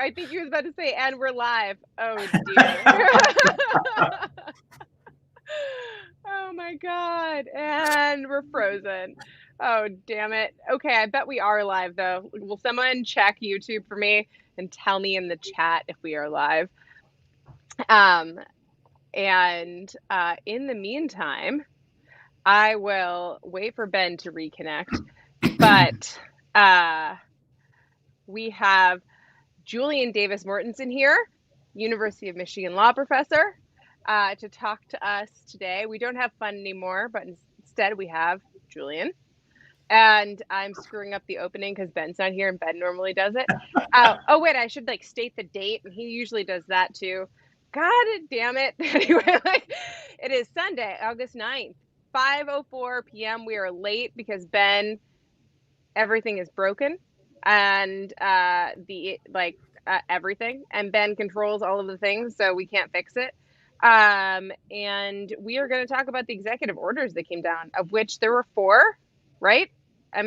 I think he was about to say, and we're live. Oh, dear. Oh, my God. And we're frozen. Oh, damn it. Okay, I bet we are live, though. Will someone check YouTube for me and tell me in the chat if we are live? And in the meantime, I will wait for Ben to reconnect. But we have Julian Davis Mortensen here, University of Michigan law professor, to talk to us today. We don't have fun anymore, but instead we have Julian. And I'm screwing up the opening because Ben's not here and Ben normally does it. Oh, wait, I should state the date, and he usually does that too. God damn it. Anyway, it is Sunday, August 9th, 5:04 p.m. We are late because Ben, everything is broken. And everything, and Ben controls all of the things, so we can't fix it. And we are going to talk about the executive orders that came down, of which there were 4, right? So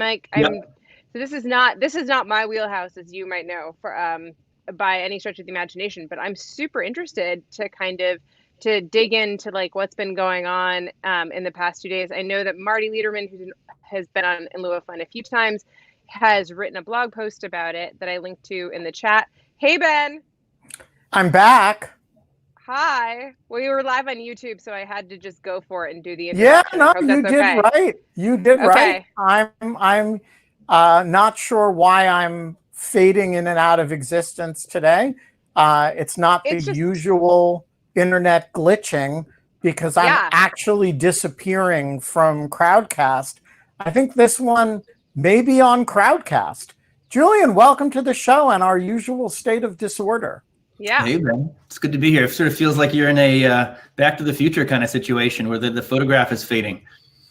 this is not my wheelhouse, as you might know, for by any stretch of the imagination. But I'm super interested to dig into what's been going on in the past 2 days. I know that Marty Lederman, who has been on In Lieu of Fun a few times, has written a blog post about it that I linked to in the chat. Hey, Ben. I'm back. Hi. Well, you were live on YouTube, so I had to just go for it and do the introduction. Yeah, no, you did right. You did right. I'm not sure why I'm fading in and out of existence today. It's not the usual internet glitching because I'm actually disappearing from Crowdcast. I think this one may be on Crowdcast. Julian, welcome to the show and our usual state of disorder. Yeah. Hey, Ben. It's good to be here. It sort of feels like you're in a Back to the Future kind of situation where the photograph is fading.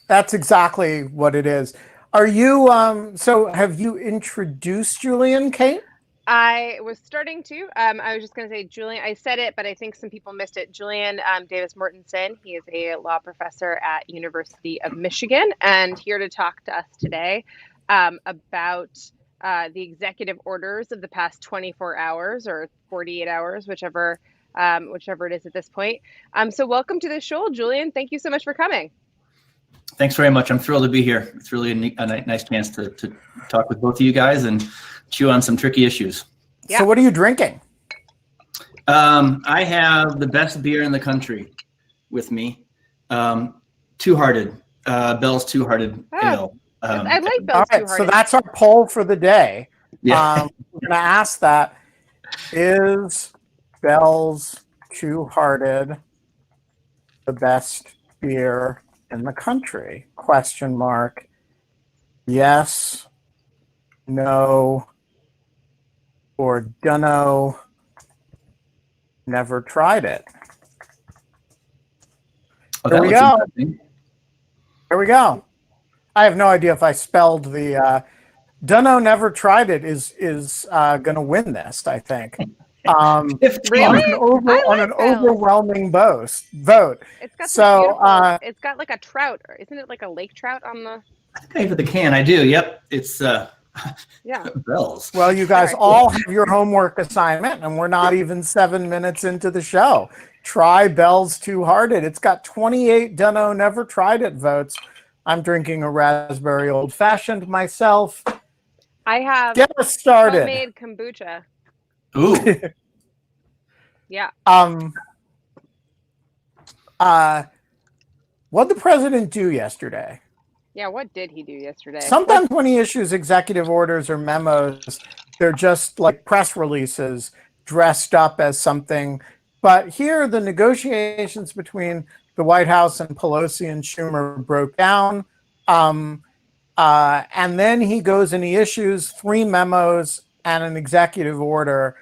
That's exactly what it is. Are you, so have you introduced Julian, Kate? I was starting to. I was just going to say, Julian, I said it, but I think some people missed it. Julian Davis Mortensen, he is a law professor at University of Michigan and here to talk to us today about the executive orders of the past 24 hours or 48 hours, whichever it is at this point. So welcome to the show, Julian. Thank you so much for coming. Thanks very much. I'm thrilled to be here. It's really a nice chance to talk with both of you guys and chew on some tricky issues. Yeah. So what are you drinking? I have the best beer in the country with me. Two Hearted, Bell's Two Hearted Ale. I like Bell's all right, Two Hearted. So that's our poll for the day. Yeah. We're going to ask that. Is Bell's Two Hearted the best beer in the country? Question mark. Yes, no, or dunno. Never tried it. Oh, There we go. There we go. I have no idea if I spelled the dunno, never tried it is going to win this, I think. Really? On an overwhelming vote. It's got so it's got like a trout, or isn't it like a lake trout on the? I think I have the can. I do. Yep. It's yeah. Bell's. Well, you guys all have your homework assignment, and we're not even 7 minutes into the show. Try Bell's Two Hearted. It's got 28 dunno, never tried it votes. I'm drinking a raspberry old fashioned myself. I have Get us started. homemade kombucha. Ooh. Yeah. What'd the president do yesterday? Yeah, what did he do yesterday? Sometimes when he issues executive orders or memos, they're just like press releases dressed up as something. But here, the negotiations between the White House and Pelosi and Schumer broke down. And then he goes and he issues 3 memos and an executive order.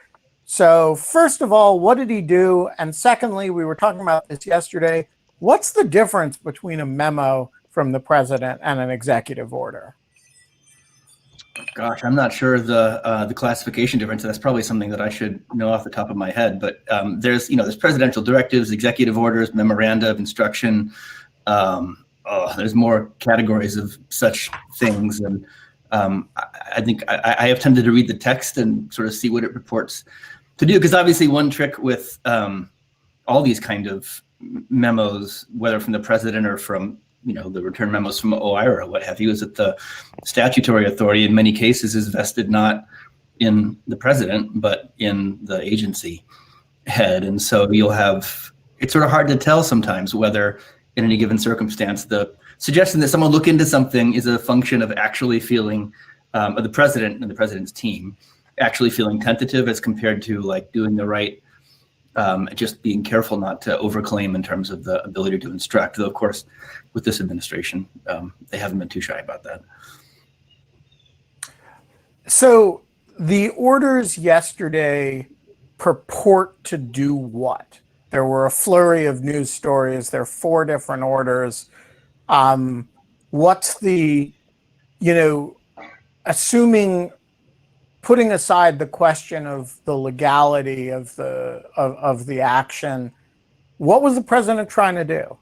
So first of all, what did he do? And secondly, we were talking about this yesterday. What's the difference between a memo from the president and an executive order? Gosh, I'm not sure the classification difference. That's probably something that I should know off the top of my head. But there's presidential directives, executive orders, memoranda of instruction. There's more categories of such things, and I think I have tended to read the text and sort of see what it purports to do, because obviously one trick with all these kind of memos, whether from the president or from the return memos from OIRA or what have you, is that the statutory authority in many cases is vested not in the president but in the agency head, and so it's sort of hard to tell sometimes whether in any given circumstance the suggestion that someone look into something is a function of actually feeling of the president and the president's team actually feeling tentative as compared to like doing the right, just being careful not to overclaim in terms of the ability to instruct. Though of course, with this administration, they haven't been too shy about that. So the orders yesterday purport to do what? There were a flurry of news stories. There are 4 different orders. What's the, assuming, putting aside the question of the legality of the action, what was the president trying to do?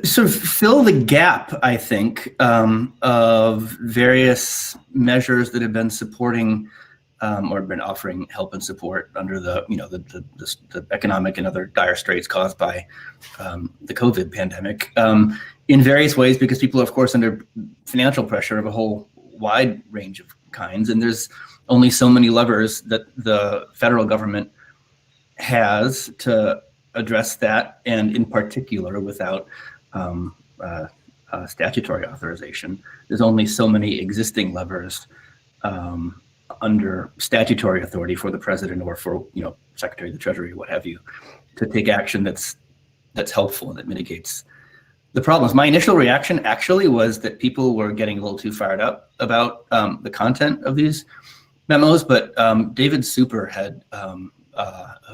Sort of fill the gap, I think, of various measures that have been supporting or been offering help and support under the economic and other dire straits caused by the COVID pandemic in various ways, because people are, of course, under financial pressure of a whole wide range of kinds, and there's only so many levers that the federal government has to address that, and in particular without statutory authorization. There's only so many existing levers under statutory authority for the president or for Secretary of the Treasury, what have you, to take action that's helpful and that mitigates the problems. My initial reaction actually was that people were getting a little too fired up about the content of these memos, but David Super had,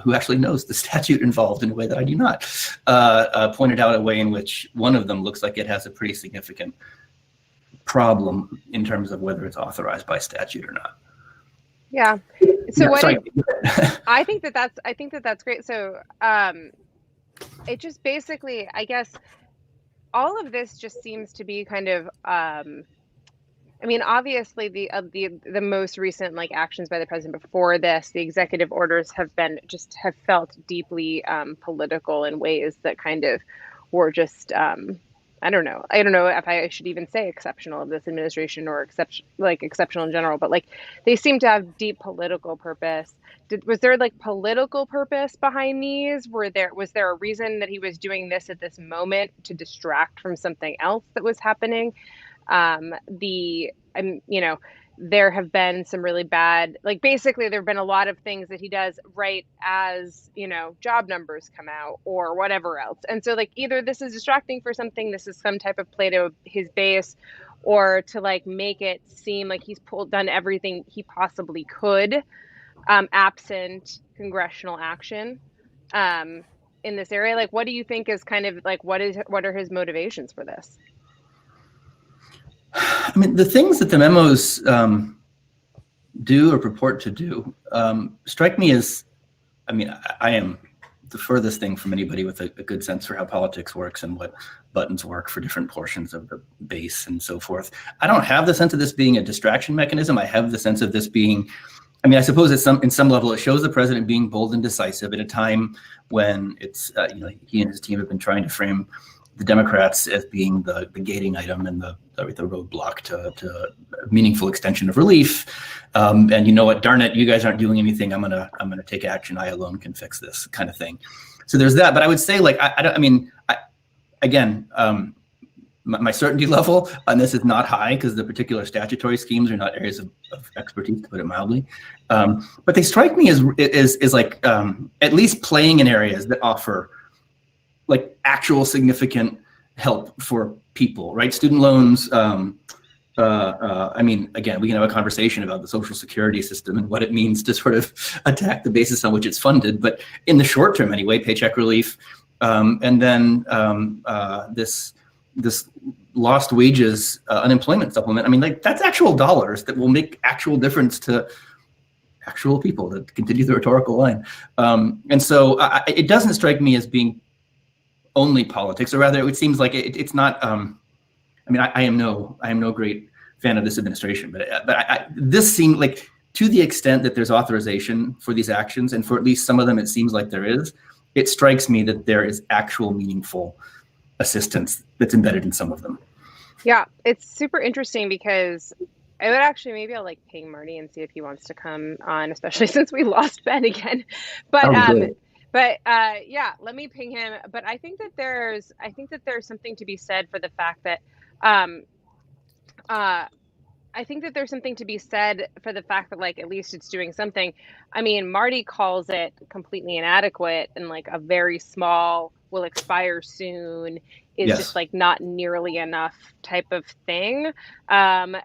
who actually knows the statute involved in a way that I do not, pointed out a way in which one of them looks like it has a pretty significant problem in terms of whether it's authorized by statute or not. Yeah. So yeah, I think that's great. So it just basically, I guess, all of this just seems to be kind of, obviously the most recent actions by the president before this, the executive orders have felt deeply political in ways that kind of were just, I don't know if I should even say exceptional of this administration or exceptional in general, but they seem to have deep political purpose. Was there political purpose behind these? Was there a reason that he was doing this at this moment to distract from something else that was happening? There have been some really bad, basically there have been a lot of things that he does right as, job numbers come out or whatever else. And so either this is distracting for something, this is some type of play to his base, or to make it seem like he's done everything he possibly could, absent congressional action, in this area. What do you think is kind of what are his motivations for this? The things that the memos do or purport to do strike me as, I am the furthest thing from anybody with a good sense for how politics works and what buttons work for different portions of the base and so forth. I don't have the sense of this being a distraction mechanism. I have the sense of this being, I suppose in some level it shows the president being bold and decisive at a time when it's, he and his team have been trying to frame the Democrats as being the gating item and the roadblock to a meaningful extension of relief. And you know what, darn it, you guys aren't doing anything. I'm gonna take action. I alone can fix this kind of thing. So there's that. But I would say my certainty level on this is not high because the particular statutory schemes are not areas of expertise, to put it mildly. But they strike me as at least playing in areas that offer actual significant help for people, right? Student loans. Again, we can have a conversation about the Social Security system and what it means to sort of attack the basis on which it's funded. But in the short term, anyway, paycheck relief, and then this lost wages unemployment supplement. That's actual dollars that will make actual difference to actual people. To continue the rhetorical line, and so it doesn't strike me as being only politics, or rather, it seems like it's not. I am no great fan of this administration, but this seemed like, to the extent that there's authorization for these actions, and for at least some of them, it seems like there is, it strikes me that there is actual meaningful assistance that's embedded in some of them. Yeah, it's super interesting because I would actually, maybe I'll like ping Marty and see if he wants to come on, especially since we lost Ben again. But yeah, let me ping him. But I think that there's something to be said for the fact that I think that there's something to be said for the fact that, like, at least it's doing something. I mean, Marty calls it completely inadequate and like a very small, will expire soon, is just like not nearly enough type of thing. And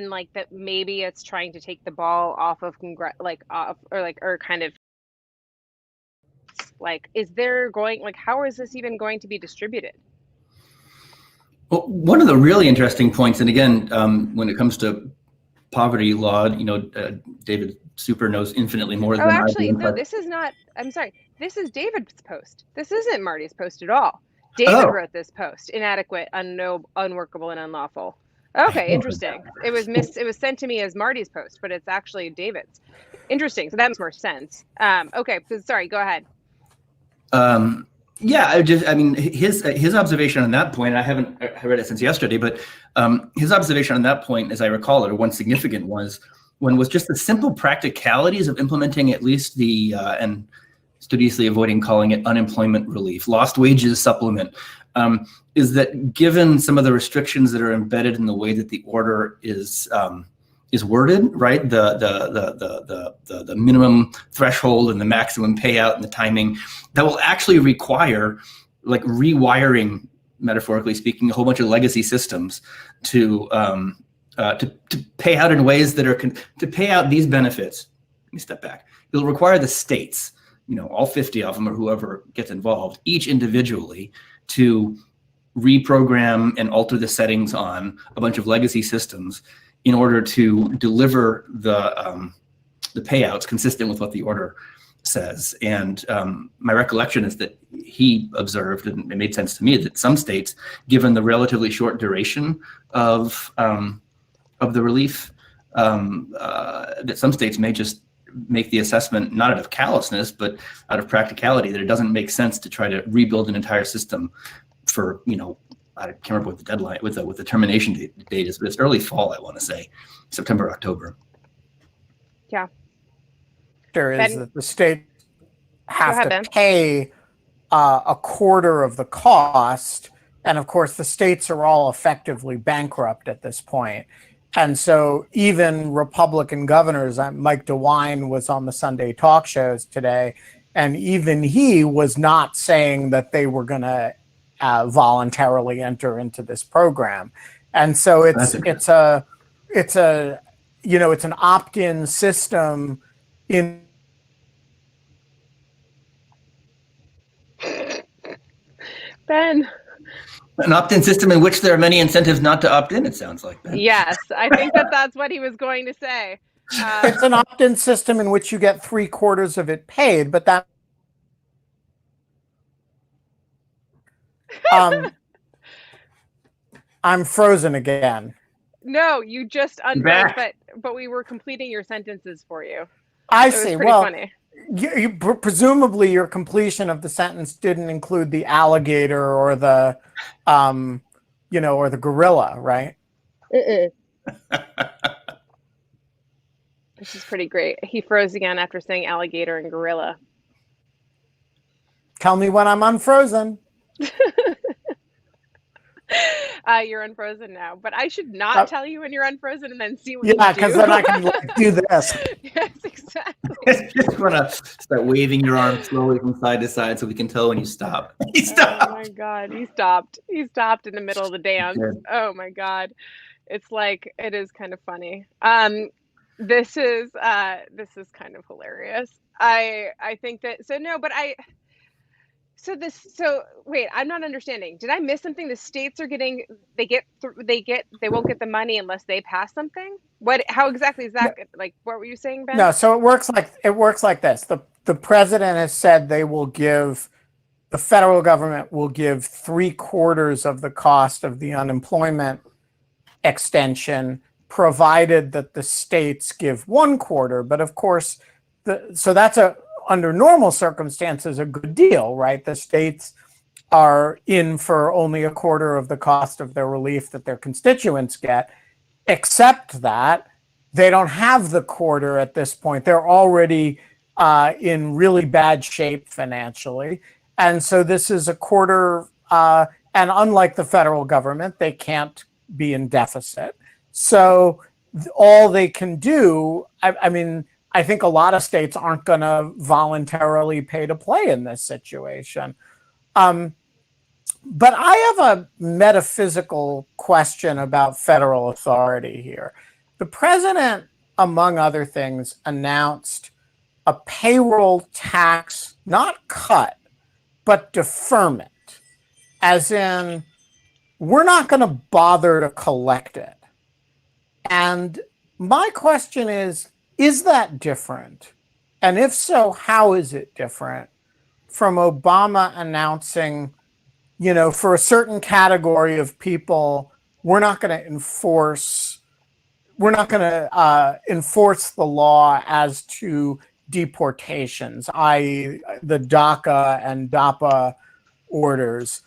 like that maybe it's trying to take the ball off of or kind of like, is there going, like, how is this even going to be distributed? Well, one of the really interesting points, and again, when it comes to poverty law, David Super knows infinitely more than I do. Actually, no, this is not, I'm sorry, this is David's post. This isn't Marty's post at all. David wrote this post, inadequate, unworkable, and unlawful. Okay, interesting. It was sent to me as Marty's post, but it's actually David's. Interesting, so that makes more sense. Okay, so sorry, go ahead. Yeah, I mean, his observation on that point, I haven't read it since yesterday, but his observation on that point, as I recall it, or one significant was just the simple practicalities of implementing at least the, and studiously avoiding calling it unemployment relief, lost wages supplement, is that given some of the restrictions that are embedded in the way that the order is worded, right? The minimum threshold and the maximum payout and the timing, that will actually require, like, rewiring, metaphorically speaking, a whole bunch of legacy systems to pay out in ways that are to pay out these benefits. Let me step back. It'll require the states, all 50 of them or whoever gets involved, each individually, to reprogram and alter the settings on a bunch of legacy systems in order to deliver the payouts consistent with what the order says. And my recollection is that he observed, and it made sense to me, that some states, given the relatively short duration of the relief, that some states may just make the assessment not out of callousness, but out of practicality, that it doesn't make sense to try to rebuild an entire system for, I can't remember what the deadline with the termination date is, but it's early fall, I want to say, September, October. Yeah. There is that the state have to pay a quarter of the cost, and of course the states are all effectively bankrupt at this point. And so even Republican governors, Mike DeWine was on the Sunday talk shows today, and even he was not saying that they were going to voluntarily enter into this program. And so it's an opt-in system in Ben. An opt-in system in which there are many incentives not to opt in, it sounds like. Ben. Yes, I think that's what he was going to say. It's an opt-in system in which you get 3/4 of it paid, but that I'm frozen again. No, you just unfroze, but we were completing your sentences for you. I see. Well, funny. Presumably your completion of the sentence didn't include the alligator or the, or the gorilla, right? This is pretty great. He froze again after saying alligator and gorilla. Tell me when I'm unfrozen. You're unfrozen now, but I should not tell you when you're unfrozen and then see what you do. Yeah, because then I can do this. Yes, exactly. I just want to start waving your arm slowly from side to side so we can tell when you stop. He stopped. Oh my God, he stopped. He stopped in the middle of the dance. Oh my God. It's like, it is kind of funny. This is kind of hilarious. I think that, so wait, I'm not understanding. Did I miss something? The states are getting, they won't get the money unless they pass something? How exactly is that? Like, what were you saying, Ben? No, so it works like this. The president has said the federal government will give 3/4 of the cost of the unemployment extension, provided that the states give 1/4. But of course, so that's under normal circumstances a good deal, right? The states are in for only 1/4 of the cost of their relief that their constituents get, except that they don't have the 1/4 at this point. They're already in really bad shape financially. And so this is 1/4, and unlike the federal government, they can't be in deficit. So all they can do, I mean, I think a lot of states aren't going to voluntarily pay to play in this situation. But I have a metaphysical question about federal authority here. The president, among other things, announced a payroll tax, not cut, but deferment, as in, we're not going to bother to collect it. And my question is that different? And if so, how is it different from Obama announcing, for a certain category of people, we're not going to enforce the law as to deportations, i.e. the DACA and DAPA orders.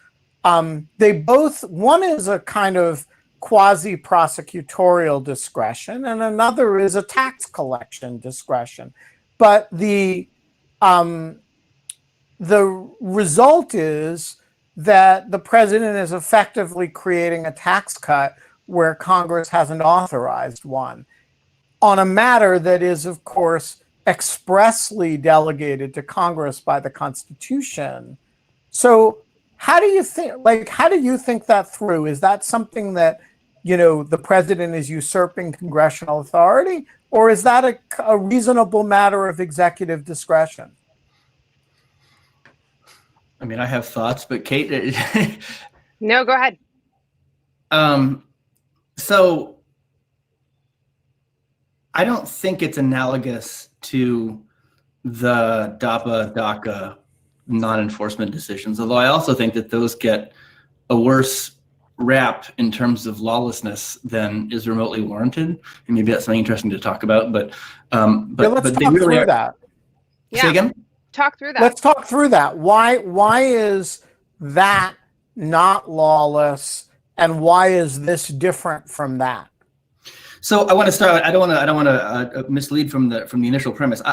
They both, one is a kind of quasi-prosecutorial discretion and another is a tax collection discretion. But the result is that the president is effectively creating a tax cut where Congress hasn't authorized one on a matter that is, of course, expressly delegated to Congress by the Constitution. So how do you think that through? Is that something that, the president is usurping congressional authority, or is that a reasonable matter of executive discretion? I mean, I have thoughts, but Kate. No, go ahead. So I don't think it's analogous to the DAPA, DACA non-enforcement decisions, although I also think that those get a worse rap in terms of lawlessness than is remotely warranted. And maybe that's something interesting to talk about, but let's they talk really through are. that. Say again? Talk through that. Let's talk through that. Why is that not lawless, and why is this different from that? So I want to start. I don't want to mislead from the initial premise.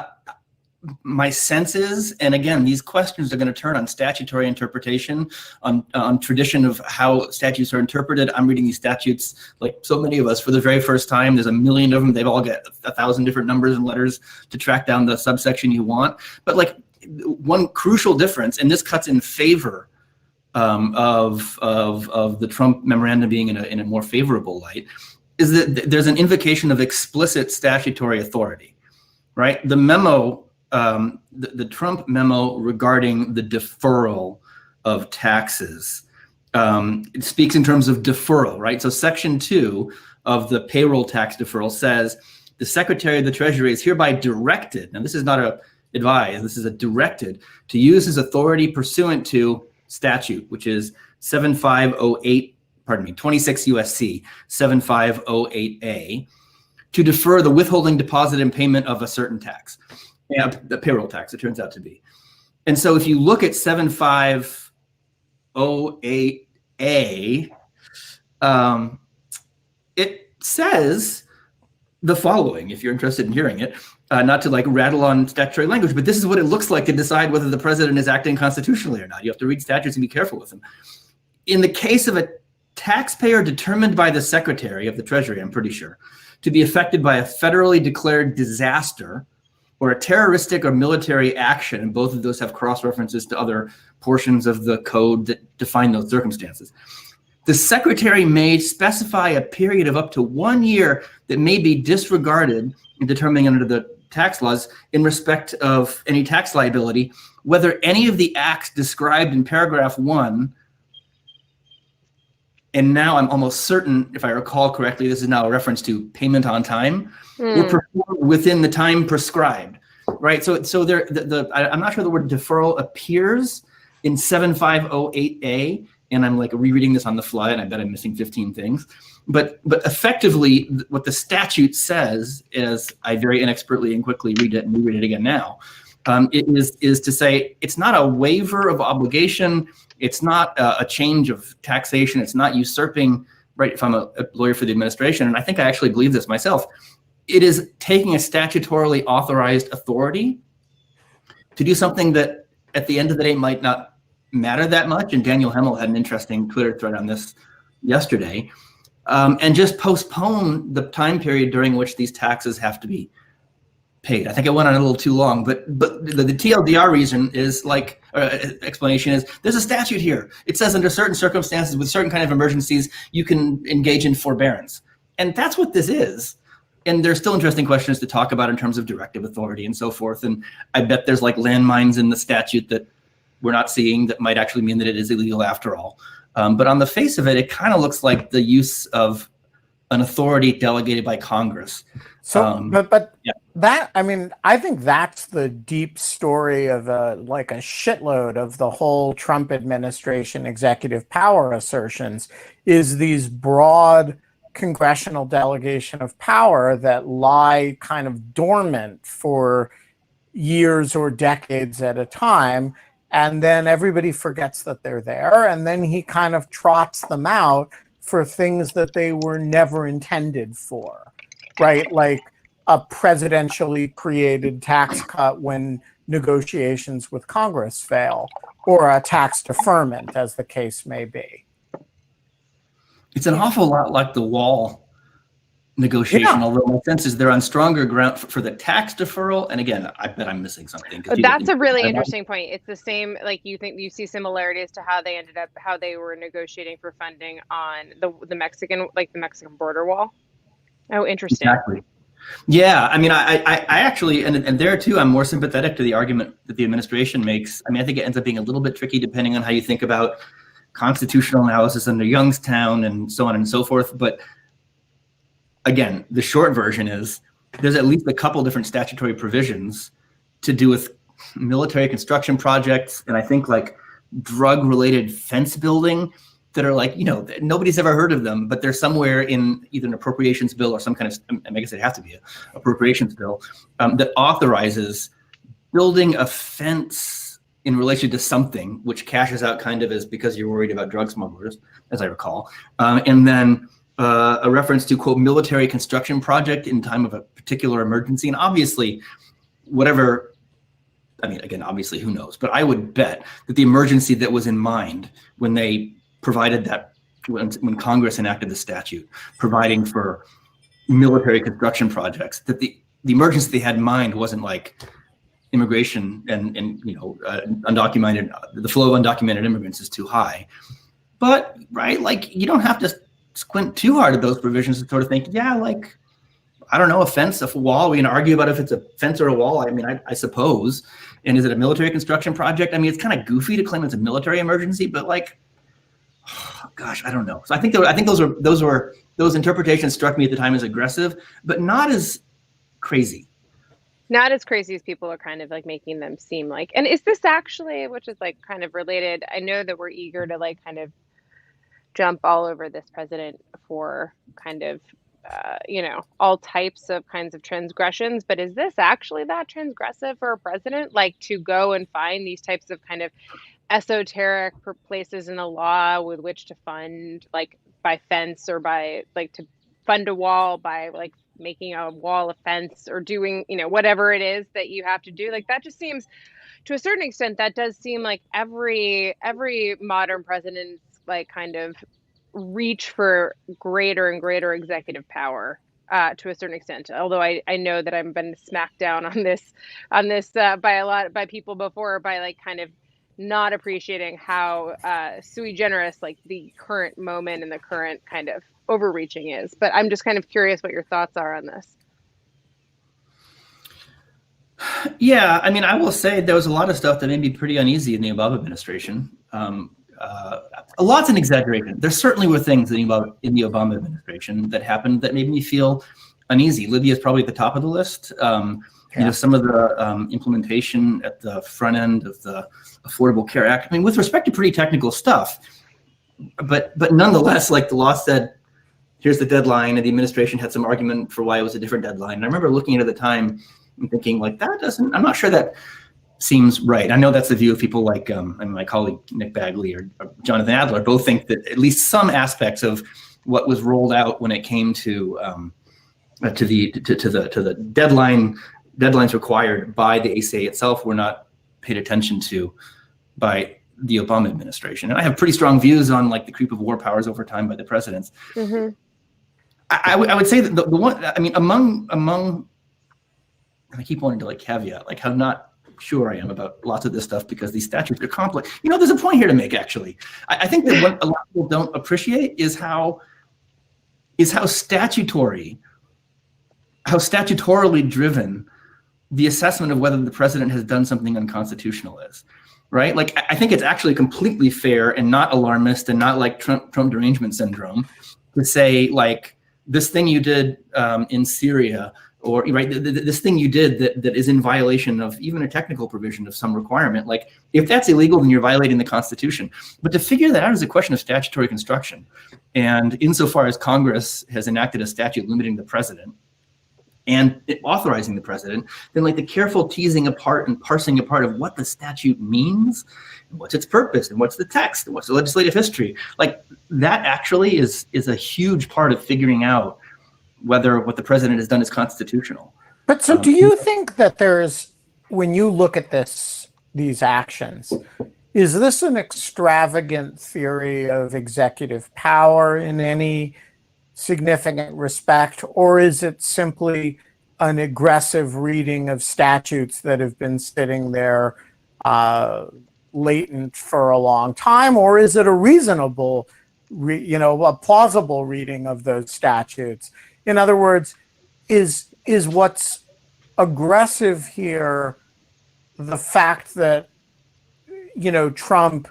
My sense is, and again, these questions are going to turn on statutory interpretation, on tradition of how statutes are interpreted. I'm reading these statutes, like so many of us, for the very first time. There's a million of them. They've all got 1,000 different numbers and letters to track down the subsection you want. But like one crucial difference, and this cuts in favor of the Trump memorandum being in a more favorable light, is that there's an invocation of explicit statutory authority, right? The memo. The Trump memo regarding the deferral of taxes, it speaks in terms of deferral, right? So Section 2 of the payroll tax deferral says, the Secretary of the Treasury is hereby directed, now this is not a advise, this is a directed, to use his authority pursuant to statute, which is 26 USC 7508A, to defer the withholding, deposit, and payment of a certain tax. Yeah, the payroll tax, it turns out to be. And so if you look at 7508A, it says the following, if you're interested in hearing it, not to like rattle on statutory language, but this is what it looks like to decide whether the president is acting constitutionally or not. You have to read statutes and be careful with them. In the case of a taxpayer determined by the Secretary of the Treasury, I'm pretty sure, to be affected by a federally declared disaster or a terroristic or military action, and both of those have cross-references to other portions of the code that define those circumstances. The Secretary may specify a period of up to 1 year that may be disregarded in determining under the tax laws in respect of any tax liability, whether any of the acts described in paragraph 1, and now I'm almost certain, if I recall correctly, this is now a reference to payment on time, were performed within the time prescribed, right? So there, I'm not sure the word deferral appears in 7508A, and I'm like rereading this on the fly, and I bet I'm missing 15 things. But effectively, what the statute says, as I very inexpertly and quickly read it and reread it again now, it is to say it's not a waiver of obligation, it's not a change of taxation, it's not usurping, right, if I'm a lawyer for the administration, and I think I actually believe this myself, it is taking a statutorily authorized authority to do something that at the end of the day might not matter that much. And Daniel Hemmel had an interesting Twitter thread on this yesterday, and just postpone the time period during which these taxes have to be paid. I think I went on a little too long, but the TLDR reason is like, explanation is, there's a statute here. It says under certain circumstances with certain kind of emergencies, you can engage in forbearance. And that's what this is. And there's still interesting questions to talk about in terms of directive authority and so forth. And I bet there's like landmines in the statute that we're not seeing that might actually mean that it is illegal after all. But on the face of it, it kind of looks like the use of an authority delegated by Congress. So, but yeah. That, I mean, I think that's the deep story of like a shitload of the whole Trump administration executive power assertions, is these broad congressional delegation of power that lie kind of dormant for years or decades at a time. And then everybody forgets that they're there. And then he kind of trots them out for things that they were never intended for, right? Like a presidentially created tax cut when negotiations with Congress fail, or a tax deferment, as the case may be. It's an awful lot like the wall negotiation, although my sense is they're on stronger ground for the tax deferral. And again, I bet I'm missing something. That's a really interesting point. It's the same, like you see similarities to how they were negotiating for funding on the Mexican border wall. Oh, interesting. Exactly. Yeah, I mean, I actually, and there too, I'm more sympathetic to the argument that the administration makes. I mean, I think it ends up being a little bit tricky depending on how you think about constitutional analysis under Youngstown and so on and so forth. But again, the short version is there's at least a couple different statutory provisions to do with military construction projects, and I think like drug-related fence building that are like, you know, nobody's ever heard of them, but they're somewhere in either an appropriations bill or some kind of, I guess it has to be an appropriations bill, that authorizes building a fence in relation to something, which cashes out kind of as because you're worried about drug smugglers, as I recall. And then a reference to, quote, military construction project in time of a particular emergency. And obviously, whatever, I mean, again, obviously, who knows? But I would bet that the emergency that was in mind when they provided that, when Congress enacted the statute providing for military construction projects, that the emergency they had in mind wasn't like immigration and you know, undocumented, the flow of undocumented immigrants is too high. But right, like you don't have to squint too hard at those provisions to sort of think, yeah, like, I don't know, a fence, a wall, we can argue about if it's a fence or a wall. I mean, I suppose. And is it a military construction project? I mean, it's kind of goofy to claim it's a military emergency, but like, oh, gosh, I don't know. So I think those interpretations struck me at the time as aggressive, but not as crazy. Not as crazy as people are kind of like making them seem like. And is this actually, which is like kind of related, I know that we're eager to like kind of jump all over this president for kind of, you know, all types of kinds of transgressions, but is this actually that transgressive for a president, like to go and find these types of kind of esoteric places in the law with which to fund, like by fence or by like to fund a wall by like making a wall a fence or doing, you know, whatever it is that you have to do? Like that just seems, to a certain extent, that does seem like every modern president's like kind of reach for greater and greater executive power to a certain extent. Although I know that I've been smacked down on this by people before, by like kind of not appreciating how sui generis like the current moment and the current kind of overreaching is. But I'm just kind of curious what your thoughts are on this. Yeah, I mean, I will say there was a lot of stuff that made me pretty uneasy in the Obama administration. A lot's an exaggeration. There certainly were things in the Obama administration that happened that made me feel uneasy. Libya is probably at the top of the list. You know, some of the implementation at the front end of the Affordable Care Act. I mean, with respect to pretty technical stuff, but nonetheless, like the law said, here's the deadline, and the administration had some argument for why it was a different deadline. And I remember looking at it at the time and thinking, like, I'm not sure that seems right. I know that's the view of people like my colleague Nick Bagley or Jonathan Adler both think that at least some aspects of what was rolled out when it came to the deadlines required by the ACA itself were not paid attention to by the Obama administration. And I have pretty strong views on like the creep of war powers over time by the presidents. Mm-hmm. I would say that the one, I mean, among, I keep wanting to like caveat, like how not sure I am about lots of this stuff because these statutes are complex. You know, there's a point here to make, actually. I think that what a lot of people don't appreciate is how statutorily driven the assessment of whether the president has done something unconstitutional is, right? Like, I think it's actually completely fair and not alarmist and not like Trump derangement syndrome to say, like, this thing you did in Syria, or right, this thing you did that is in violation of even a technical provision of some requirement, like if that's illegal, then you're violating the Constitution. But to figure that out is a question of statutory construction. And insofar as Congress has enacted a statute limiting the president and authorizing the president, then like the careful teasing apart and parsing apart of what the statute means, and what's its purpose, and what's the text, and what's the legislative history, like that actually is a huge part of figuring out whether what the president has done is constitutional. But so do you think that when you look at these actions, is this an extravagant theory of executive power in any significant respect, or is it simply an aggressive reading of statutes that have been sitting there latent for a long time, or is it a reasonable, a plausible reading of those statutes? In other words, is what's aggressive here the fact that, Trump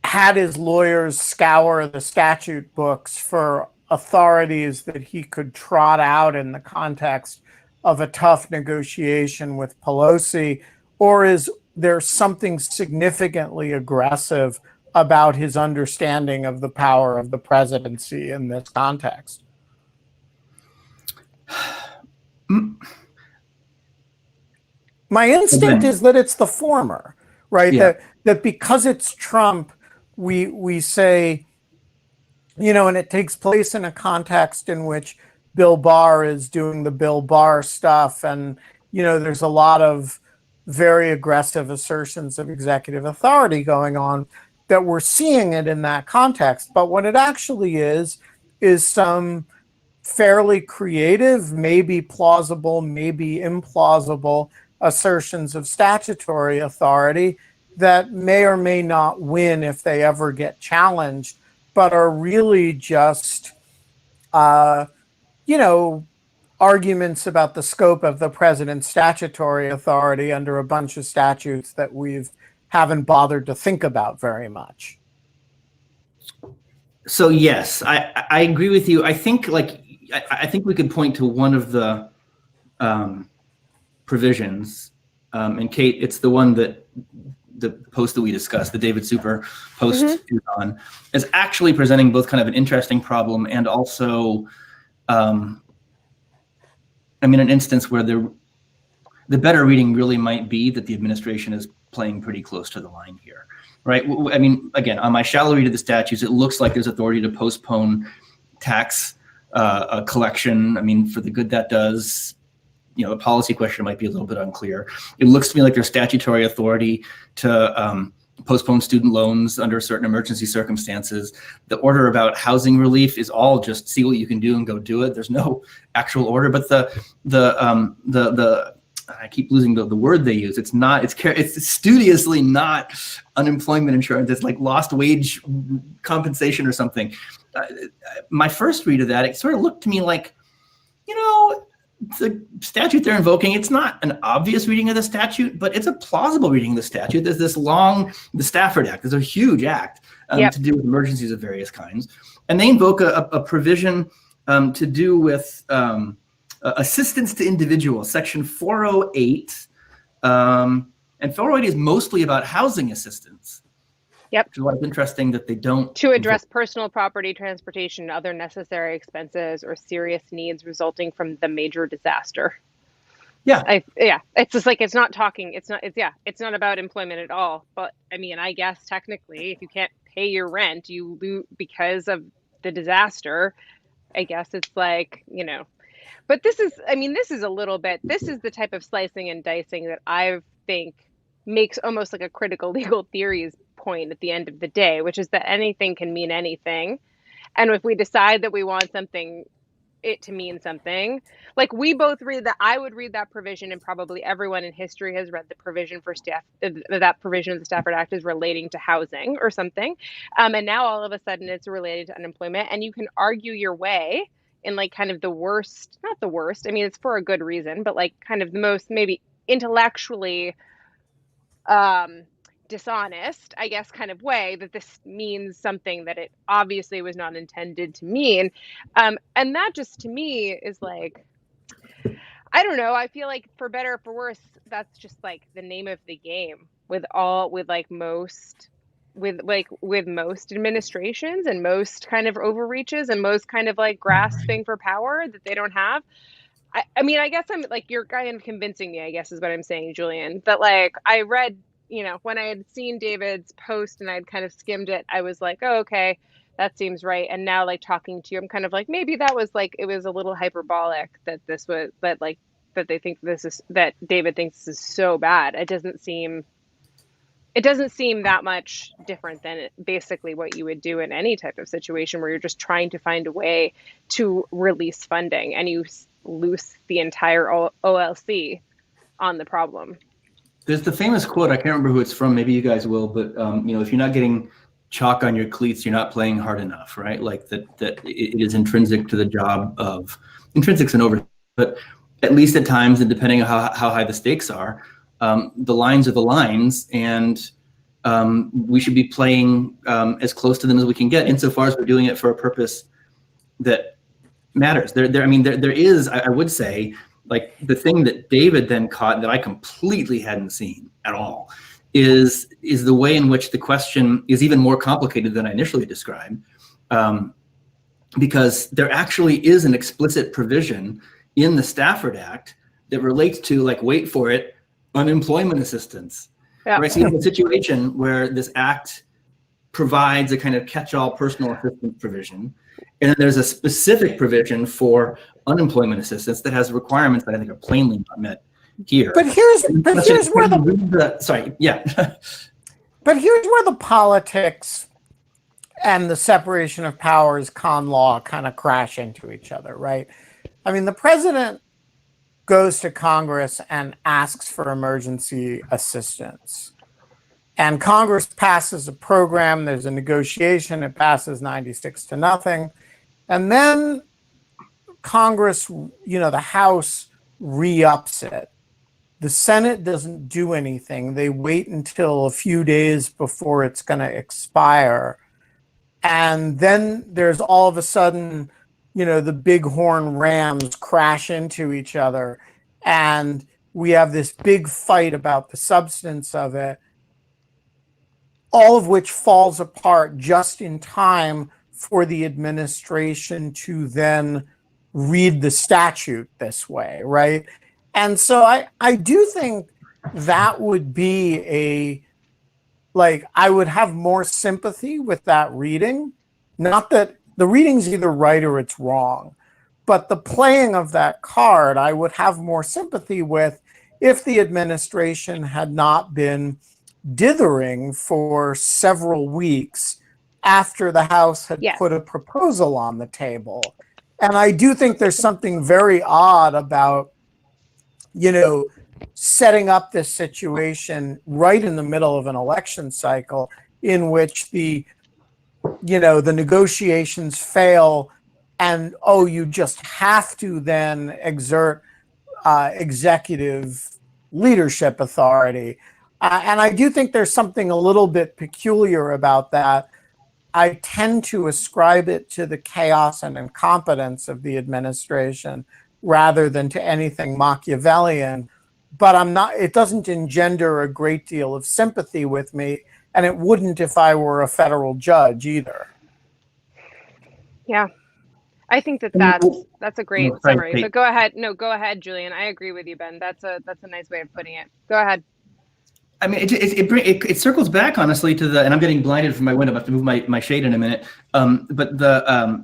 had his lawyers scour the statute books for authorities that he could trot out in the context of a tough negotiation with Pelosi, or is there something significantly aggressive about his understanding of the power of the presidency in this context? My instinct is that it's the former, right? Yeah. That because it's Trump, we say, and it takes place in a context in which Bill Barr is doing the Bill Barr stuff, and there's a lot of very aggressive assertions of executive authority going on, that we're seeing it in that context. But what it actually is some fairly creative, maybe plausible, maybe implausible assertions of statutory authority that may or may not win if they ever get challenged, but are really just, arguments about the scope of the president's statutory authority under a bunch of statutes that haven't bothered to think about very much. So yes, I agree with you. I think we could point to one of the provisions, and Kate, it's the one that the post that we discussed, the David Super post is on, is actually presenting both kind of an interesting problem and also, an instance where the better reading really might be that the administration is playing pretty close to the line here, right? Again, on my shallow read of the statutes, it looks like there's authority to postpone tax collection. For the good that does, the policy question might be a little bit unclear. It looks to me like there's statutory authority to postpone student loans under certain emergency circumstances. The order about housing relief is all just see what you can do and go do it. There's no actual order, but the I keep losing the word they use. It's studiously not unemployment insurance. It's like lost wage compensation or something. My first read of that, it sort of looked to me like, the statute they're invoking, it's not an obvious reading of the statute, but it's a plausible reading of the statute. There's the Stafford Act. There's a huge act to do with emergencies of various kinds. And they invoke a provision to do with assistance to individuals, section 408. And 408 is mostly about housing assistance. Yep. Which is why it's interesting that they don't. To address personal property, transportation, and other necessary expenses or serious needs resulting from the major disaster. Yeah. It's just like, it's not about employment at all. But I mean, I guess technically, if you can't pay your rent, you lose because of the disaster. I guess it's like, but this is the type of slicing and dicing that I think makes almost like a critical legal theories point at the end of the day, which is that anything can mean anything. And if we decide that we want it to mean something, like we both read that, I would read that provision, and probably everyone in history has read the provision for that provision of the Stafford Act is relating to housing or something. And now all of a sudden it's related to unemployment, and you can argue your way in like kind of the worst, not the worst, I mean, it's for a good reason, but like kind of the most maybe intellectually dishonest, I guess, kind of way that this means something that it obviously was not intended to mean. And that just to me is like, I don't know. I feel like for better or for worse, that's just like the name of the game with most administrations and most kind of overreaches and most kind of like grasping for power that they don't have. I mean, I guess I'm like, you're kind of convincing me, I guess is what I'm saying, Julian, that like I read, when I had seen David's post and I'd kind of skimmed it, I was like, oh, okay, that seems right. And now like talking to you, I'm kind of like, maybe that was like, it was a little hyperbolic that that David thinks this is so bad. It doesn't seem that much different than basically what you would do in any type of situation where you're just trying to find a way to release funding and you loose the entire OLC on the problem. There's the famous quote, I can't remember who it's from, maybe you guys will, but if you're not getting chalk on your cleats, you're not playing hard enough, right? Like that it is intrinsic to the job of, intrinsic's an over, but at least at times, and depending on how high the stakes are, the lines are the lines, and we should be playing as close to them as we can get, insofar as we're doing it for a purpose that matters. There is, I would say, like the thing that David then caught that I completely hadn't seen at all is the way in which the question is even more complicated than I initially described, because there actually is an explicit provision in the Stafford Act that relates to, like, wait for it, unemployment assistance. Yeah. Right. So you have a situation where this act provides a kind of catch-all personal assistance provision, and then there's a specific provision for unemployment assistance that has requirements that I think are plainly not met here. But here's where But here's where the politics and the separation of powers con law kind of crash into each other, right? I mean, the president goes to Congress and asks for emergency assistance. And Congress passes a program, there's a negotiation, it passes 96-0. And then Congress, the House re-ups it. The Senate doesn't do anything. They wait until a few days before it's going to expire. And then there's all of a sudden, the bighorn rams crash into each other. And we have this big fight about the substance of it, all of which falls apart just in time for the administration to then read the statute this way, right? And so I do think that would be I would have more sympathy with that reading. Not that the reading's either right or it's wrong, but the playing of that card, I would have more sympathy with if the administration had not been dithering for several weeks after the House had put a proposal on the table. And I do think there's something very odd about, setting up this situation right in the middle of an election cycle in which the negotiations fail and, you just have to then exert executive leadership authority. And I do think there's something a little bit peculiar about that. I tend to ascribe it to the chaos and incompetence of the administration rather than to anything Machiavellian. But it doesn't engender a great deal of sympathy with me and it wouldn't if I were a federal judge either. Yeah. I think that that's a great summary. But go ahead. No, go ahead, Julian. I agree with you, Ben. That's a nice way of putting it. Go ahead. I mean, it circles back honestly to the, and I'm getting blinded from my window. I have to move my shade in a minute. But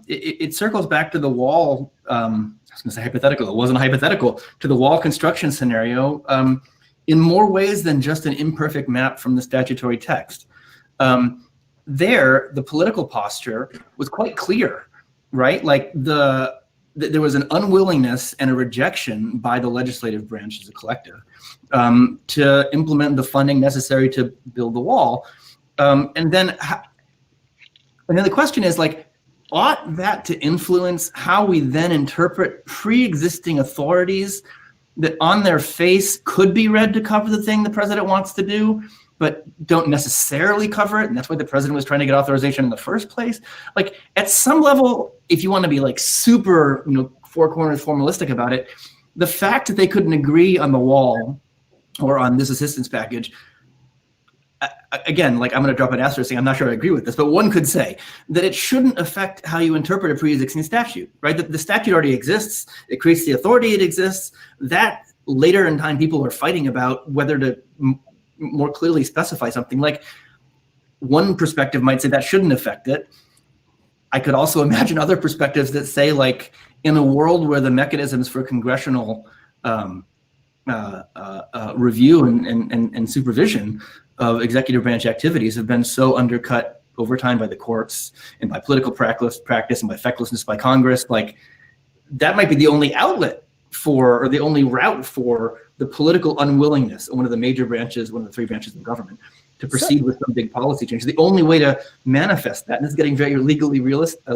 it circles back to the wall. I was going to say hypothetical. It wasn't a hypothetical, to the wall construction scenario in more ways than just an imperfect map from the statutory text. There, the political posture was quite clear, right? Like there was an unwillingness and a rejection by the legislative branch as a collective to implement the funding necessary to build the wall. And then the question is, like, ought that to influence how we then interpret pre-existing authorities that on their face could be read to cover the thing the president wants to do, but don't necessarily cover it? And that's why the president was trying to get authorization in the first place. Like, at some level, if you want to be like super, four corners formalistic about it, the fact that they couldn't agree on the wall or on this assistance package, again, like, I'm going to drop an asterisk saying I'm not sure I agree with this, but one could say that it shouldn't affect how you interpret a pre-existing statute, right? The statute already exists. It creates the authority. It exists. That later in time, people are fighting about whether to more clearly specify something. Like, one perspective might say that shouldn't affect it. I could also imagine other perspectives that say, like, in a world where the mechanisms for congressional review and supervision of executive branch activities have been so undercut over time by the courts and by political practice and by fecklessness by Congress, like, that might be the only outlet for, or the only route for, the political unwillingness of one of the major branches, one of the three branches of government, to proceed with some big policy change. The only way to manifest that, and this is getting very legal realist, but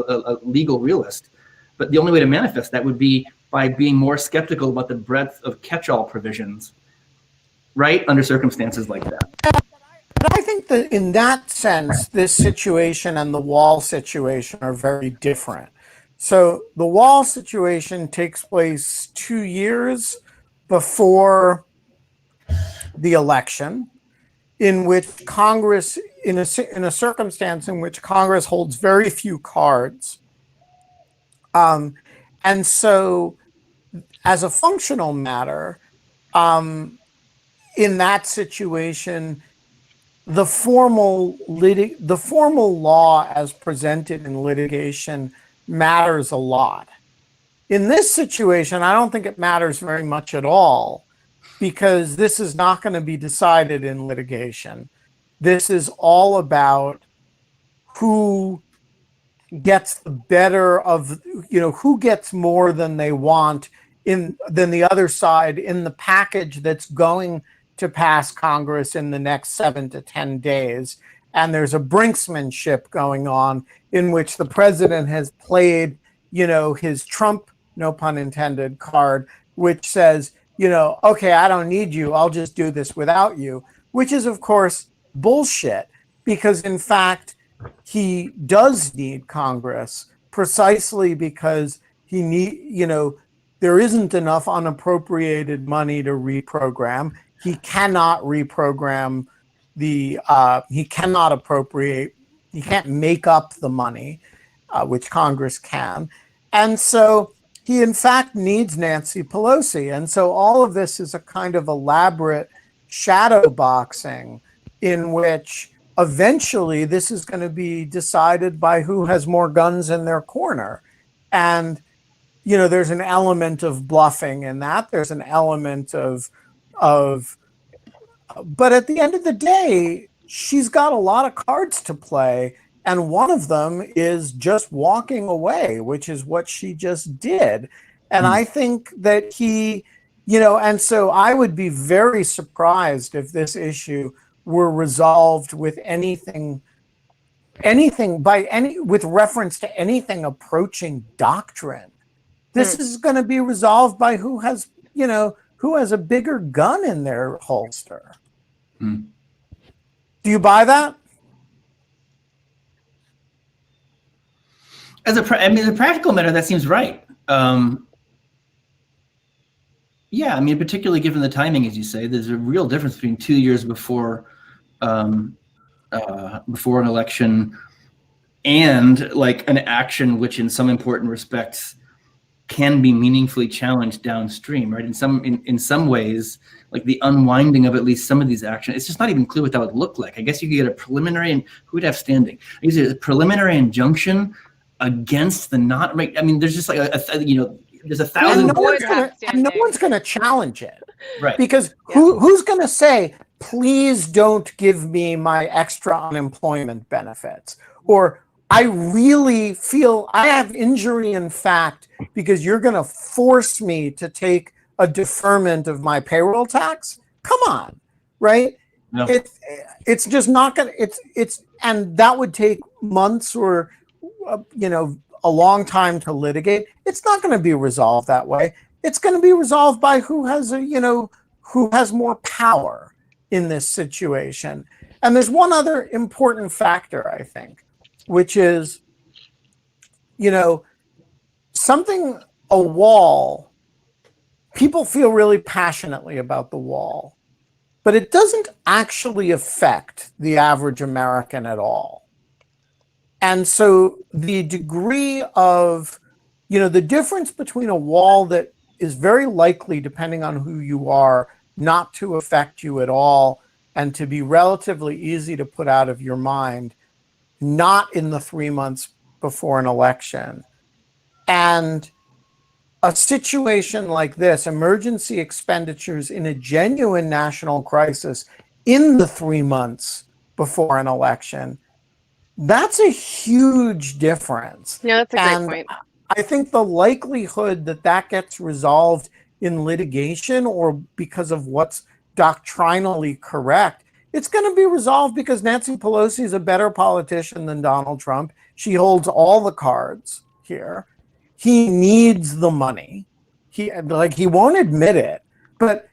the only way to manifest that would be by being more skeptical about the breadth of catch-all provisions, right, under circumstances like that. But I think that in that sense, this situation and the wall situation are very different. So the wall situation takes place 2 years before the election, in which Congress, in a circumstance in which Congress holds very few cards. And so as a functional matter, in that situation, the formal law as presented in litigation matters a lot. In this situation, I don't think it matters very much at all, because this is not going to be decided in litigation. This is all about who gets the better of, who gets more than they want than the other side in the package that's going to pass Congress in the next 7 to 10 days. And there's a Brinksmanship going on in which the president has played, his Trump, no pun intended, card, which says, okay, I don't need you. I'll just do this without you, which is, of course, bullshit, because in fact, he does need Congress precisely because there isn't enough unappropriated money to reprogram. He cannot reprogram he can't make up the money, which Congress can. And so he, in fact, needs Nancy Pelosi. And so all of this is a kind of elaborate shadow boxing in which eventually this is going to be decided by who has more guns in their corner. And, there's an element of bluffing in that. There's an element of, but at the end of the day, she's got a lot of cards to play. And one of them is just walking away, which is what she just did. And I think that and so I would be very surprised if this issue were resolved with with reference to anything approaching doctrine. This is going to be resolved by who has a bigger gun in their holster. Do you buy that? As a practical matter, that seems right. Yeah, particularly given the timing, as you say, there's a real difference between 2 years before before an election, and like an action which in some important respects can be meaningfully challenged downstream, right? In some ways, like the unwinding of at least some of these actions, it's just not even clear what that would look like. I guess you could get a preliminary, and who would have standing? I guess a preliminary injunction against the not, right? I mean, there's just like there's a thousand. And no one's going to challenge it, right? Because who's going to say, please don't give me my extra unemployment benefits, or I really feel I have injury in fact because you're going to force me to take a deferment of my payroll tax? Come on, right? No. It's just not going to, and that would take months or, a long time to litigate. It's not going to be resolved that way. It's going to be resolved by who has more power in this situation. And there's one other important factor, I think, which is, a wall, people feel really passionately about the wall, but it doesn't actually affect the average American at all. And so the degree of, the difference between a wall that is very likely, depending on who you are, not to affect you at all and to be relatively easy to put out of your mind, not in the 3 months before an election. And a situation like this, emergency expenditures in a genuine national crisis in the 3 months before an election, that's a huge difference. Yeah, that's a great point. I think the likelihood that gets resolved in litigation or because of what's doctrinally correct, it's going to be resolved because Nancy Pelosi is a better politician than Donald Trump. She holds all the cards here. He needs the money. He won't admit it. But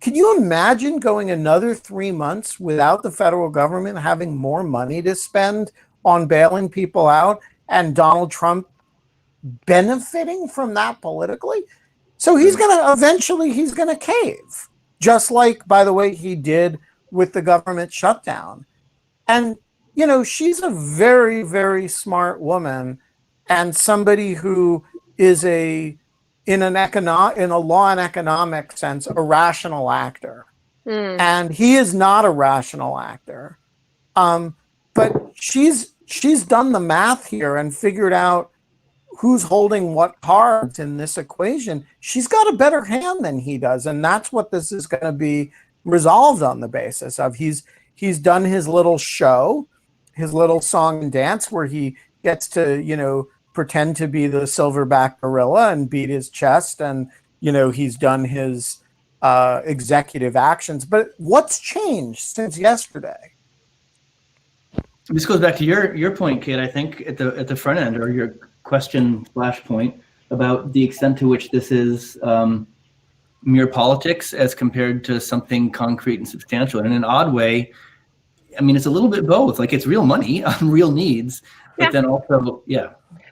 can you imagine going another 3 months without the federal government having more money to spend on bailing people out and Donald Trump benefiting from that politically? So he's going to cave, just like, by the way, he did with the government shutdown. And, she's a very, very smart woman and somebody who is in a law and economic sense, a rational actor. And he is not a rational actor. But she's done the math here and figured out who's holding what cards in this equation. She's got a better hand than he does. And that's what this is going to be resolved on the basis of. He's done his little show, his little song and dance where he gets to, pretend to be the silverback gorilla and beat his chest. And, he's done his executive actions. But what's changed since yesterday? This goes back to your point, Kate, I think at the front end, or your question / point about the extent to which this is mere politics as compared to something concrete and substantial. And in an odd way, I mean, it's a little bit both. Like, it's real money on real needs, but then also,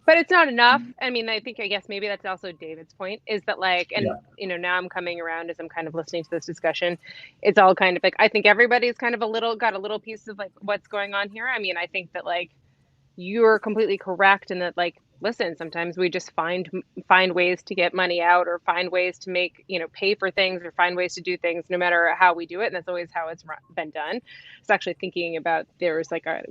But it's not enough. I mean, I guess maybe that's also David's point, is that now I'm coming around as I'm kind of listening to this discussion. It's all kind of like, I think everybody's kind of got a little piece of like what's going on here. I mean, I think that like you're completely correct in that, like, listen, sometimes we just find ways to get money out or find ways to make, pay for things or find ways to do things no matter how we do it. And that's always how it's been done. I was actually thinking about, there was like I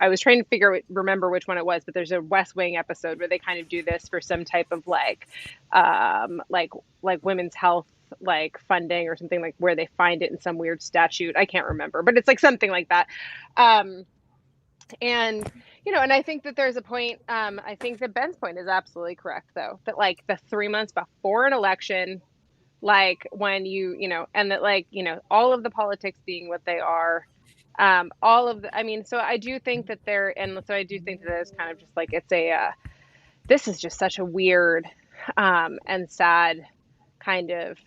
was trying to remember which one it was, but there's a West Wing episode where they kind of do this for some type of like women's health, like funding or something, like where they find it in some weird statute. I can't remember, but it's like something like that. And I think that there's a point, I think that Ben's point is absolutely correct, though, that like the 3 months before an election, like when and that like, all of the politics being what they are, so I do think that there's kind of just like, this is just such a weird and sad kind of,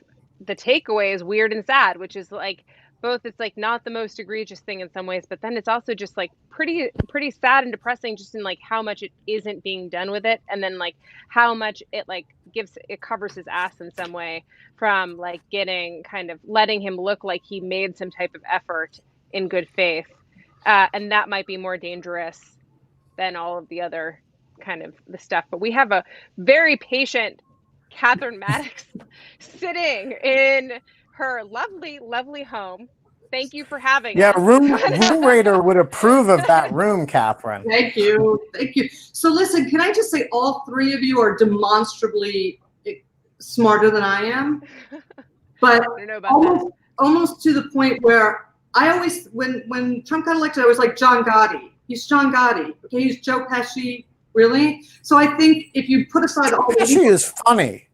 the takeaway is weird and sad, which is like, both it's like not the most egregious thing in some ways, but then it's also just like pretty sad and depressing just in like how much it isn't being done with it. And then like how much it like it covers his ass in some way from like getting kind of letting him look like he made some type of effort in good faith And that might be more dangerous than all of the other kind of the stuff. But we have a very patient Catherine Maddox sitting in her lovely, lovely home. Thank you for having Yeah, us. room raider would approve of that room, Catherine. Thank you. Thank you. So listen, can I just say all three of you are demonstrably smarter than I am, but I don't know about almost to the point where I always, when Trump got elected, I was like, John Gotti. He's John Gotti. Okay, he's Joe Pesci. Really? So I think if you put aside all the Pesci is funny.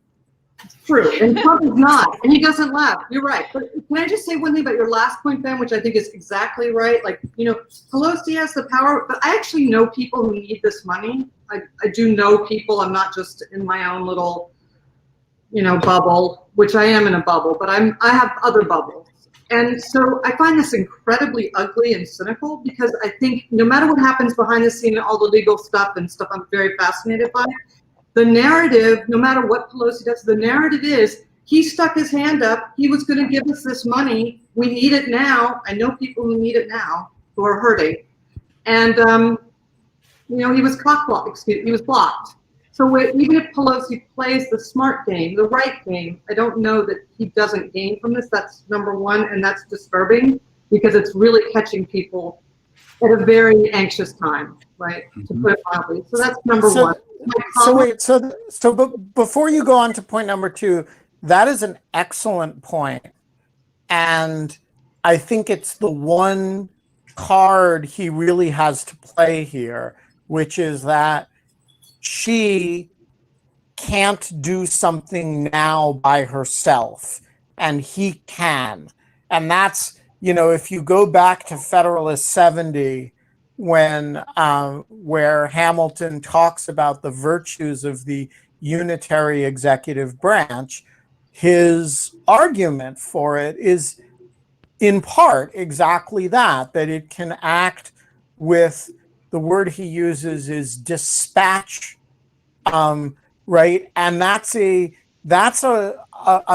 True, and Trump is not, and he doesn't laugh. You're right. But can I just say one thing about your last point, Ben, which I think is exactly right? Like, you know, Pelosi has the power, but I actually know people who need this money. I do know people. I'm not just in my own little, you know, bubble, which I am in a bubble, but I have other bubbles. And so I find this incredibly ugly and cynical because I think no matter what happens behind the scene and all the legal stuff and stuff I'm very fascinated by, the narrative, no matter what Pelosi does, the narrative is he stuck his hand up. He was going to give us this money. We need it now. I know people who need it now who are hurting. And, you know, he was he was blocked. So even if Pelosi plays the smart game, the right game, I don't know that he doesn't gain from this. That's number one. And that's disturbing because it's really catching people at a very anxious time, right? To put it mildly. So that's number one. So before you go on to point number two, that is an excellent point. And I think it's the one card he really has to play here, which is that she can't do something now by herself, and he can. And that's, you know, if you go back to Federalist 70, when where Hamilton talks about the virtues of the unitary executive branch, his argument for it is in part exactly that it can act with, the word he uses is dispatch, right? And that's a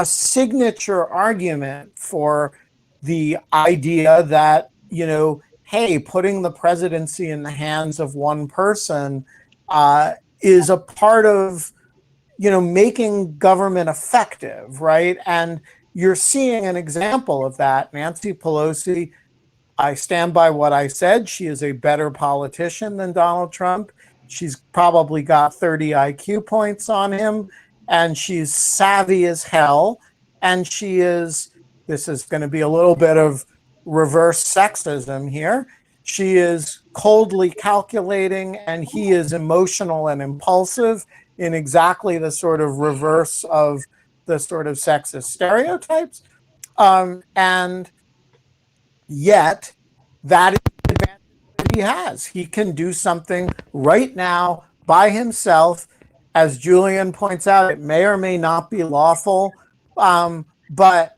signature argument for the idea that, you know, hey, putting the presidency in the hands of one person is a part of, you know, making government effective, right? And you're seeing an example of that. Nancy Pelosi, I stand by what I said. She is a better politician than Donald Trump. She's probably got 30 IQ points on him, and she's savvy as hell. And she is, this is going to be a little bit of reverse sexism here. She is coldly calculating, and he is emotional and impulsive in exactly the sort of reverse of the sort of sexist stereotypes. And yet, that is the advantage that he has. He can do something right now by himself. As Julian points out, it may or may not be lawful, but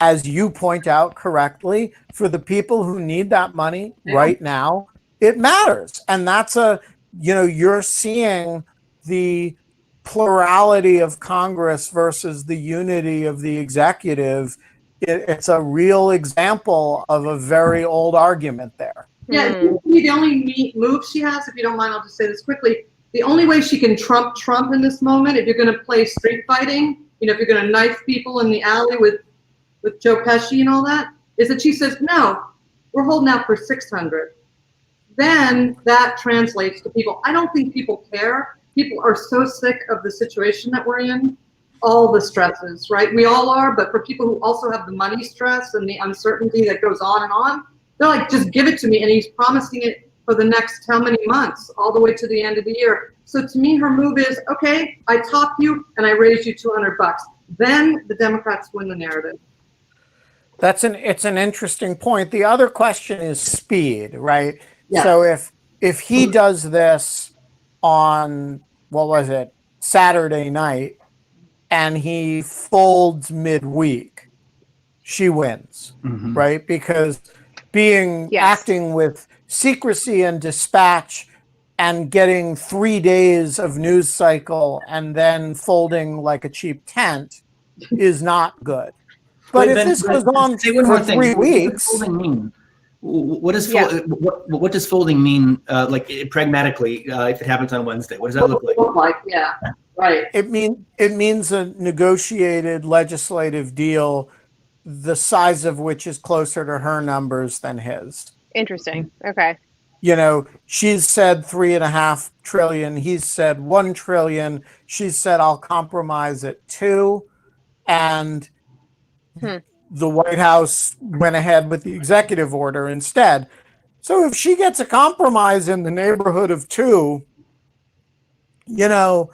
as you point out correctly, for the people who need that money right now, it matters. And that's you know, you're seeing the plurality of Congress versus the unity of the executive. It's a real example of a very old argument there. Yeah, the only move she has, if you don't mind, I'll just say this quickly. The only way she can trump Trump in this moment, if you're going to play street fighting, you know, if you're going to knife people in the alley with Joe Pesci and all that, is that she says, no, we're holding out for 600. Then that translates to people. I don't think people care. People are so sick of the situation that we're in, all the stresses, right? We all are, but for people who also have the money stress and the uncertainty that goes on, they're like, just give it to me. And he's promising it for the next how many months, all the way to the end of the year. So to me, her move is, okay, I top you and I raise you $200. Then the Democrats win the narrative. It's an interesting point. The other question is speed, right? Yeah. So if he does this on, what was it, Saturday night, and he folds midweek, she wins, right? Because acting with secrecy and dispatch and getting 3 days of news cycle and then folding like a cheap tent is not good. But if this goes on for 3 weeks, What does Yeah. what does folding mean? Pragmatically, if it happens on Wednesday, what does that look like? Yeah, right. It means a negotiated legislative deal, the size of which is closer to her numbers than his. Interesting. Okay. You know, she's said 3.5 trillion. He's said 1 trillion. She's said, I'll compromise at 2. And the White House went ahead with the executive order instead. So if she gets a compromise in the neighborhood of 2, you know,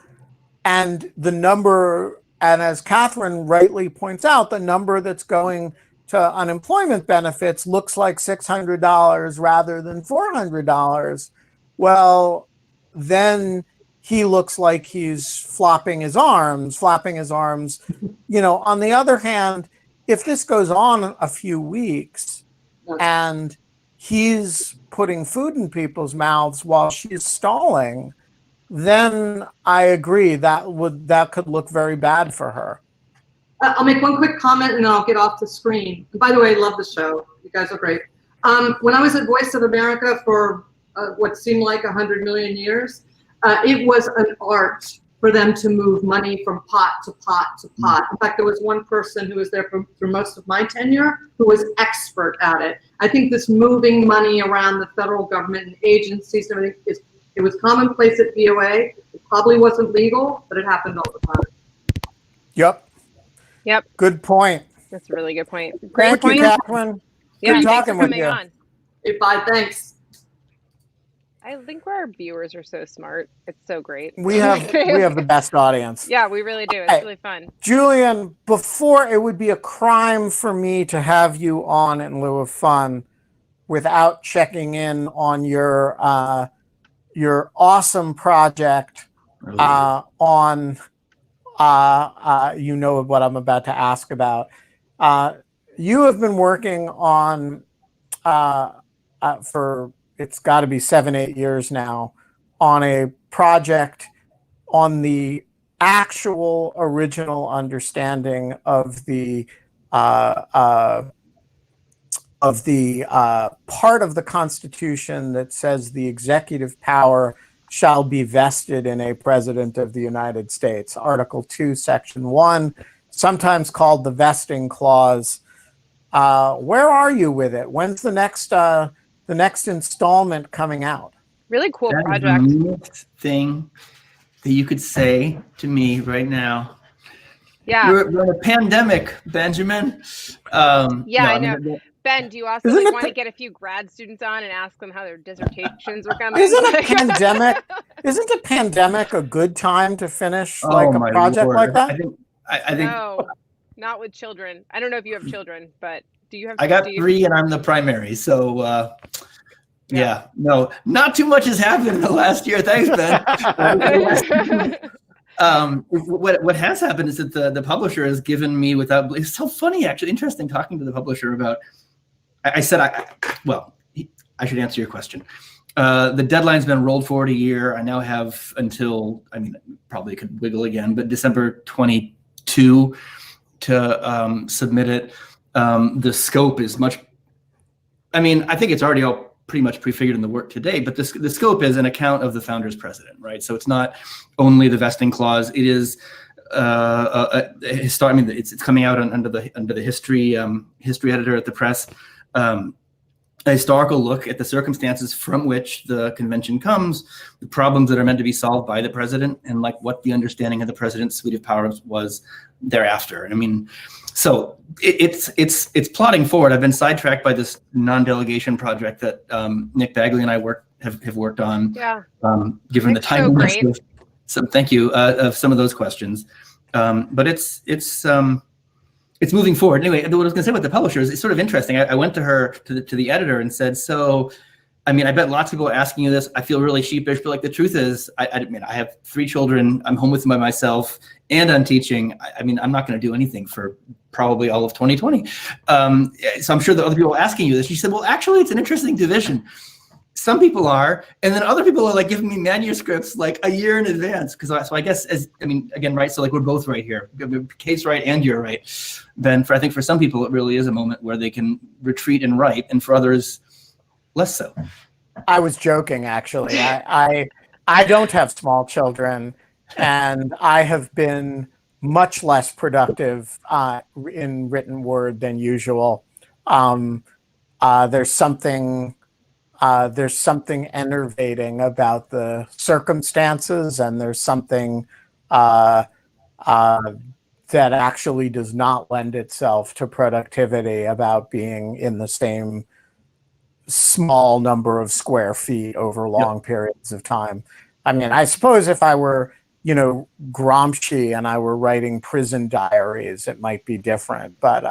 and the number, and as Catherine rightly points out, the number that's going to unemployment benefits looks like $600 rather than $400. Well, then he looks like he's flapping his arms. You know, on the other hand, if this goes on a few weeks and he's putting food in people's mouths while she's stalling, then I agree that could look very bad for her. I'll make one quick comment and then I'll get off the screen. And by the way, I love the show. You guys are great. When I was at Voice of America for what seemed like 100 million years, it was an art for them to move money from pot to pot to pot. In fact, there was one person who was there through most of my tenure who was expert at it. I think this moving money around the federal government and agencies and everything, it was commonplace at VOA. It probably wasn't legal, but it happened all the time. Yep. Good point. That's a really good point. Great Thank point. you, Catherine. Yeah, Good thanks talking for with coming you. on. Okay, bye, thanks. I think our viewers are so smart. It's so great. We have the best audience. Yeah, we really do. It's Hey. really fun. Julian, before, it would be a crime for me to have you on in lieu of fun without checking in on your awesome project on you know what I'm about to ask about. You have been working on for it's got to be 7-8 years now on a project on the actual original understanding of the part of the Constitution that says the executive power shall be vested in a president of the United States. Article 2, Section 1, sometimes called the vesting clause. Where are you with it? When's the next installment coming out? Really cool That is project. the meanest thing that you could say to me right now. Yeah. We're in a pandemic, Benjamin. Yeah, I know. Ben, do you also Isn't it want to get a few grad students on and ask them how their dissertations were coming? Isn't a pandemic a good time to finish like a my project Lord. like that? I think No, not with children. I don't know if you have children, but do you have? I got 3 and I'm the primary. So yeah, no, not too much has happened in the last year. Thanks, Ben. What has happened is that the publisher has given me it's so funny, actually, interesting talking to the publisher about, I said, I should answer your question. The deadline's been rolled forward a year. I now have until, probably could wiggle again, but December 22 to submit it. The scope is much, I think it's already all pretty much prefigured in the work today, but the scope is an account of the founder's president, right? So it's not only the vesting clause. It is it's coming out under the history editor at the press. A historical look at the circumstances from which the convention comes, the problems that are meant to be solved by the president, and like what the understanding of the president's suite of powers was thereafter. So it's plotting forward. I've been sidetracked by this non-delegation project that Nick Bagley and I have worked on. Yeah. Given Nick's the timeliness so of some of those questions, but it's moving forward. Anyway, what I was going to say about the publisher is it's sort of interesting. I went to her, to the editor, and said, so, I bet lots of people are asking you this. I feel really sheepish, but the truth is, I have 3 children. I'm home with them by myself, and I'm teaching. I'm not going to do anything for probably all of 2020. So I'm sure that other people are asking you this. She said, well, actually, it's an interesting division. Some people are, and then other people are giving me manuscripts a year in advance. So I guess again, right. So we're both right here. Kate's right and you're right. Then I think for some people it really is a moment where they can retreat and write, and for others, less so. I was joking, actually. I don't have small children, and I have been much less productive in written word than usual. There's something enervating about the circumstances, and there's something uh, that actually does not lend itself to productivity about being in the same small number of square feet over long periods of time. I mean, I suppose if I were, Gramsci and I were writing prison diaries, it might be different. But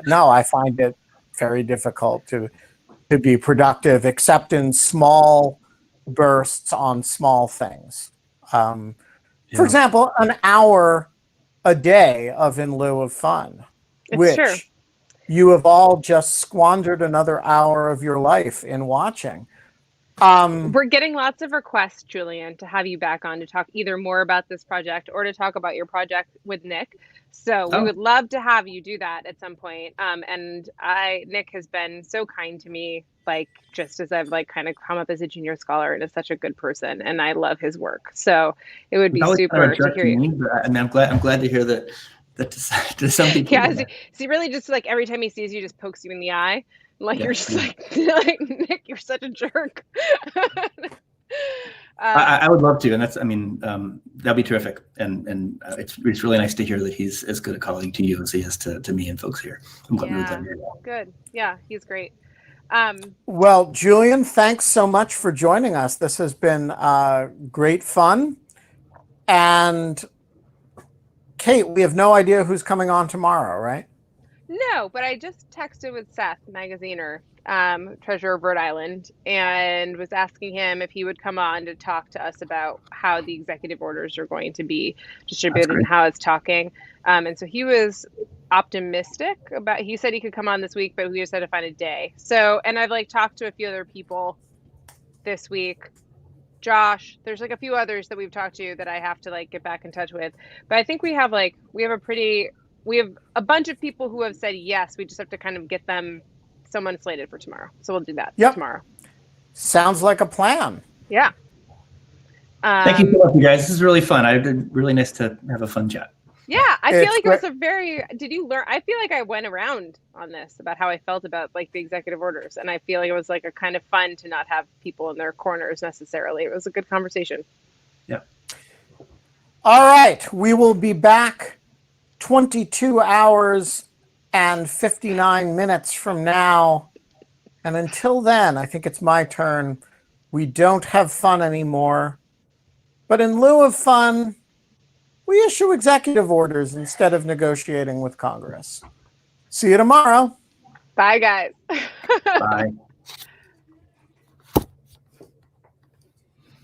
no, I find it very difficult to be productive, except in small bursts on small things. For example, an hour a day of In Lieu of Fun, It's true. which you have all just squandered another hour of your life in watching. We're getting lots of requests, Julian, to have you back on to talk either more about this project or to talk about your project with Nick. So we would love to have you do that at some point. And Nick has been so kind to me, like just as I've like kind of come up as a junior scholar, and is such a good person, and I love his work. So it would be super to hear you. I mean, I'm glad to hear that to some people. Yeah, he really just like every time he sees you, just pokes you in the eye. Like you're just like Nick, you're such a jerk. I would love to, and that's, I mean, that'd be terrific, and it's really nice to hear that he's as good a colleague to you as he is to me and folks here. I'm glad to hear that. Good. Yeah, he's great. Well, Julian, thanks so much for joining us. This has been great fun. And Kate, we have no idea who's coming on tomorrow, right? No, but I just texted with Seth Magaziner, treasurer of Rhode Island, and was asking him if he would come on to talk to us about how the executive orders are going to be distributed and how it's talking. And so he was optimistic about, he said he could come on this week, but we just had to find a day. So, and I've like talked to a few other people this week. Josh, there's like a few others that we've talked to that I have to like get back in touch with. But I think we have a bunch of people who have said yes. We just have to kind of get them someone slated for tomorrow. So we'll do that tomorrow. Sounds like a plan. Yeah. Thank you so much, you guys. This is really fun. I did really nice to have a fun chat. Yeah, I feel like it was did you learn? I feel like I went around on this about how I felt about like the executive orders. And I feel like it was like a kind of fun to not have people in their corners necessarily. It was a good conversation. Yeah. All right. We will be back 22 hours and 59 minutes from now. And until then, I think it's my turn. We don't have fun anymore. But in lieu of fun, we issue executive orders instead of negotiating with Congress. See you tomorrow. Bye, guys. Bye.